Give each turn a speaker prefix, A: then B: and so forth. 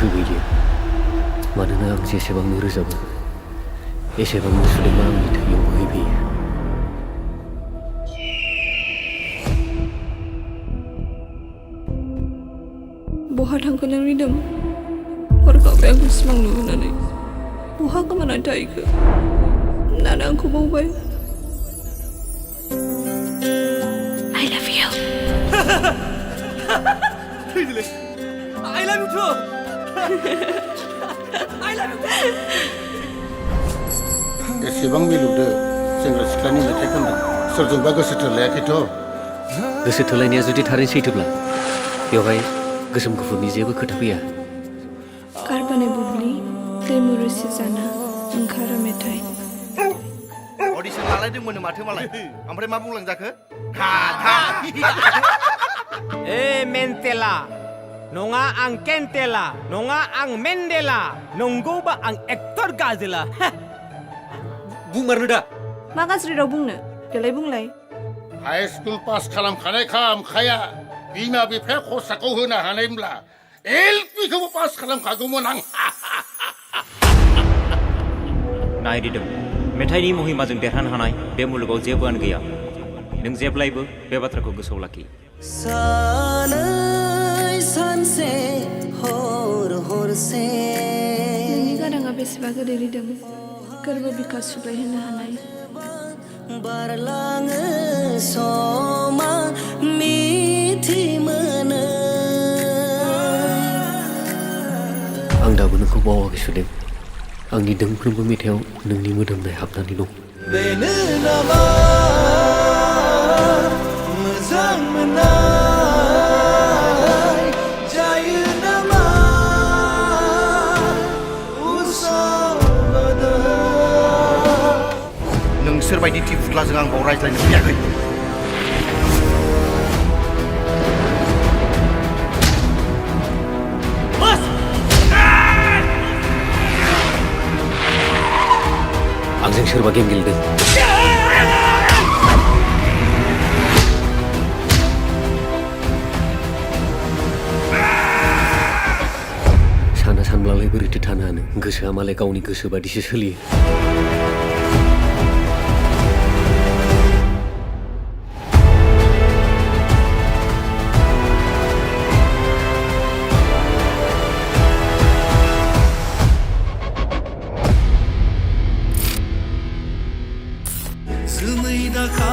A: होगैलिया मानोना आं जेसेबांनो रोजाबो एसेबांनो सुदेमा आंनि थैयाव बोहैबोयो
B: बहा थांखो नों रिदोम हरखाबै आंखौ सिमां नुहोनानै बहा गोमानानै थाहैखो नाना आंखौ बावबाय I love you
C: I love you too I love you too
D: एसेबां मिलौदो सेंग्रा सिख्लानि मेथाइ खनदों सोरजोंबा गोसो थोलायाखैथ'
A: गोसो थोलायनाया जुदि थारैनो सैथोब्ला बेवहाय गोसोम गुफुरनि जेबो खोथा फैया
B: कारबानाय बुब्लि दैमु रोसि जाना ओंखारो मेथाइ
C: अडिशन लालायदोंमोन माथो मालाय ओमफ्राय मा बुंलांजाखो था था
E: ए मेन्टेला नङा आं केन्टेला नङा आं मेन्डेला नंगौबा आं एक्टर गाजोला
C: बुंमारनो दा
B: मा गाज्रि राव बुंनो देलाय बुंलाय
D: हाई स्कुल पास खालामखानायखा आमखाया बिमा बिफाया खरसाखौ होनो हानायमोनब्ला एलपिखौबो पास खालामखागौमोन आं
F: नायरिदों मेथाइनि महिमाजों देरहानो हानाय बे मुलुगाव जेबोआनो गैया नों जेब्लायबो बे बाथ्राखौ गोसोआव लाखि
G: सानसे हर हरसे
B: नोंनि गाराङा बेसेबा गोदै रिदोम गोरबो बिखा सुग्लायहोनो हानाय
G: बारलाङो समा मिथि मोनो
A: आं दाबो नोंखौ बावाखै सुदेम आंनि दोंफ्रोमबो मेथाइयाव नोंनि मोदोमनाय हाबनानै दं
G: बेनो नामा मोजां मोननाय जायो नामा
C: नोंसोर बायदि टिफुख्लाजों आं बाव रायज्लायनो फैयाखै
A: आंजों सोरबा गेम गेलेदों साना सानब्लालाय बोरैथो थानो हानो गोसोआ मालाय गावनि गोसो बादिसो सोलियो
G: जोमै दाखा